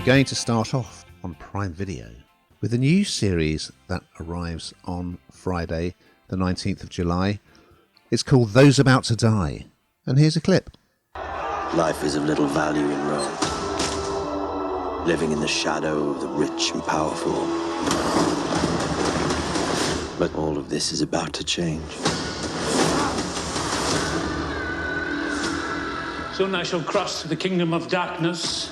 going to start off on Prime Video with a new series that arrives on Friday, the 19th of July. It's called Those About to Die, and here's a clip. Life is of little value in Rome, living in the shadow of the rich and powerful. But all of this is about to change. Soon I shall cross to the kingdom of darkness.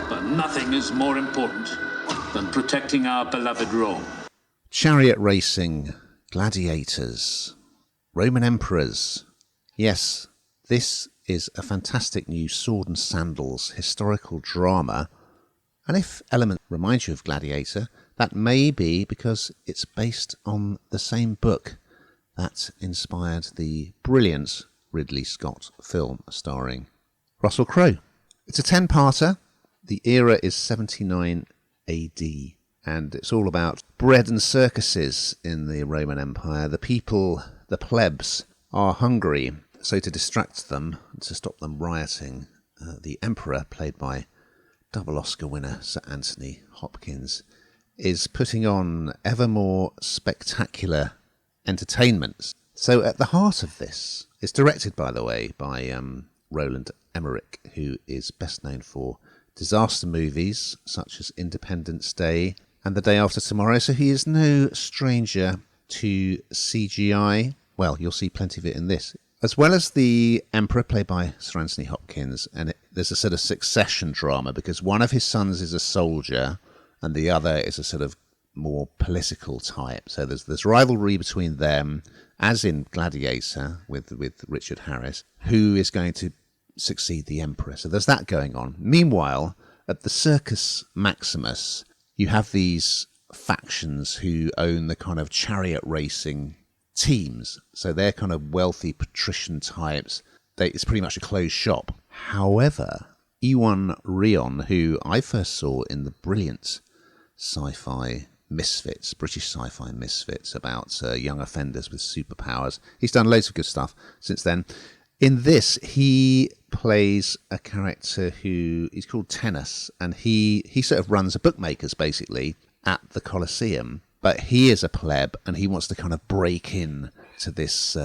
But nothing is more important than protecting our beloved Rome. Chariot racing, gladiators, Roman emperors. Yes, this is a fantastic new sword and sandals historical drama. And if element reminds you of Gladiator, that may be because it's based on the same book that inspired the brilliant Ridley Scott film starring Russell Crowe. It's a 10-parter. The era is 79 AD, and it's all about bread and circuses in the Roman Empire. The people, the plebs, are hungry, so to distract them, to stop them rioting, the emperor, played by double Oscar winner Sir Anthony Hopkins, is putting on ever more spectacular entertainments. So at the heart of this, it's directed, by the way, by Roland Emmerich, who is best known for disaster movies such as Independence Day and The Day After Tomorrow, so he is no stranger to CGI. Well, you'll see plenty of it in this. As well as the Emperor, played by Sir Anthony Hopkins, and there's a sort of succession drama because one of his sons is a soldier and the other is a sort of more political type. So there's rivalry between them, as in Gladiator with Richard Harris, who is going to succeed the Emperor. So there's that going on. Meanwhile, at the Circus Maximus, you have these factions who own the kind of chariot racing teams. So they're kind of wealthy patrician types. It's pretty much a closed shop. However, Iwan Rheon, who I first saw in the brilliant sci-fi Misfits, British sci-fi Misfits, about young offenders with superpowers. He's done loads of good stuff since then. In this, he plays a character who is called Tennis, and he sort of runs a bookmakers, basically, at the Colosseum. But he is a pleb, and he wants to kind of break in to this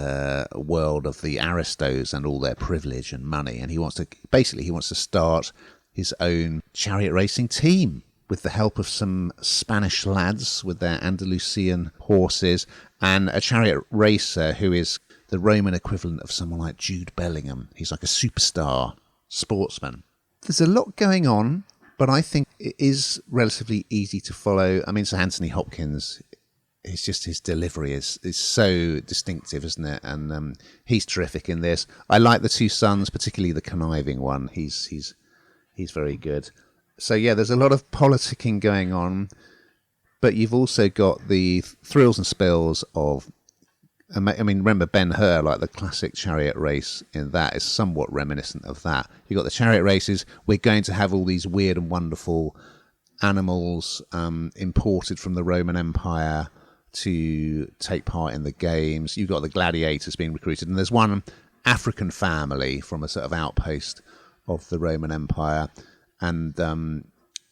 world of the aristos and all their privilege and money. And he wants to start his own chariot racing team with the help of some Spanish lads with their Andalusian horses and a chariot racer who is the Roman equivalent of someone like Jude Bellingham. He's like a superstar sportsman. There's a lot going on, but I think it is relatively easy to follow. I mean, Sir Anthony Hopkins, it's just his delivery is so distinctive, isn't it? And he's terrific in this. I like the two sons, particularly the conniving one. He's very good. So yeah, there's a lot of politicking going on, but you've also got the thrills and spills of, I mean, remember Ben-Hur, like the classic chariot race in that is somewhat reminiscent of that. You've got the chariot races. We're going to have all these weird and wonderful animals imported from the Roman Empire to take part in the games. You've got the gladiators being recruited. And there's one African family from a sort of outpost of the Roman Empire. And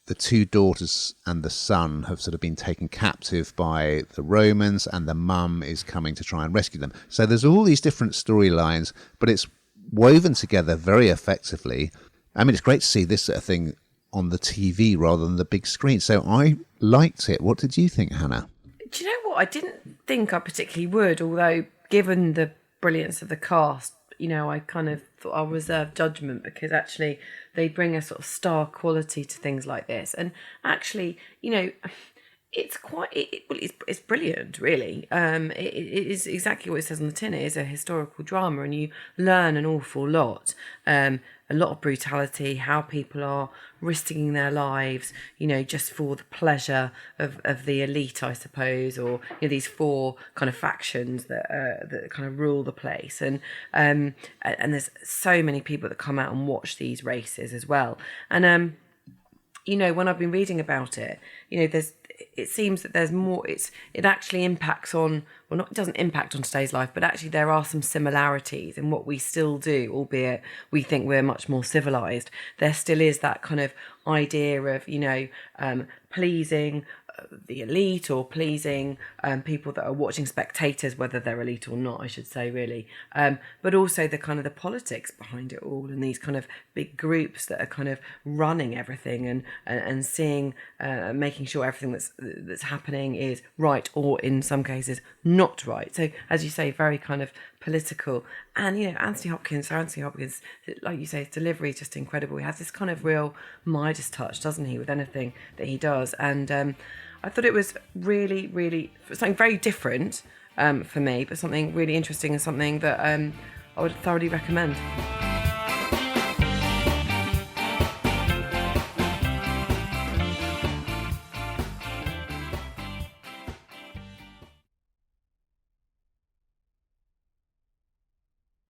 the two daughters and the son have sort of been taken captive by the Romans, and the mum is coming to try and rescue them. So there's all these different storylines, but it's woven together very effectively. I mean, it's great to see this sort of thing on the TV rather than the big screen. So I liked it. What did you think, Hannah? Do you know what? I didn't think I particularly would, although given the brilliance of the cast, you know, I kind of thought I'll reserve judgment because actually they bring a sort of star quality to things like this. And actually, you know, it's quite, it's brilliant, really. It is exactly what it says on the tin. It is a historical drama and you learn an awful lot. A lot of brutality, how people are risking their lives, you know, just for the pleasure of the elite, I suppose, or you know, these four kind of factions that kind of rule the place, and there's so many people that come out and watch these races as well, and you know, when I've been reading about it, you know, it seems that there's more. It actually impacts on, well, not, it doesn't impact on today's life, but actually there are some similarities in what we still do, albeit we think we're much more civilized. There still is that kind of idea of, pleasing the elite, or pleasing people that are watching, spectators, whether they're elite or not, I should say, really. But also the kind of the politics behind it all, and these kind of big groups that are kind of running everything and seeing, making sure everything that's happening is right, or in some cases not right. So, as you say, very kind of political. And Anthony Hopkins, like you say, his delivery is just incredible. He has this kind of real Midas touch, doesn't he, with anything that he does. And I thought it was really, really something very different for me, but something really interesting, and something that I would thoroughly recommend.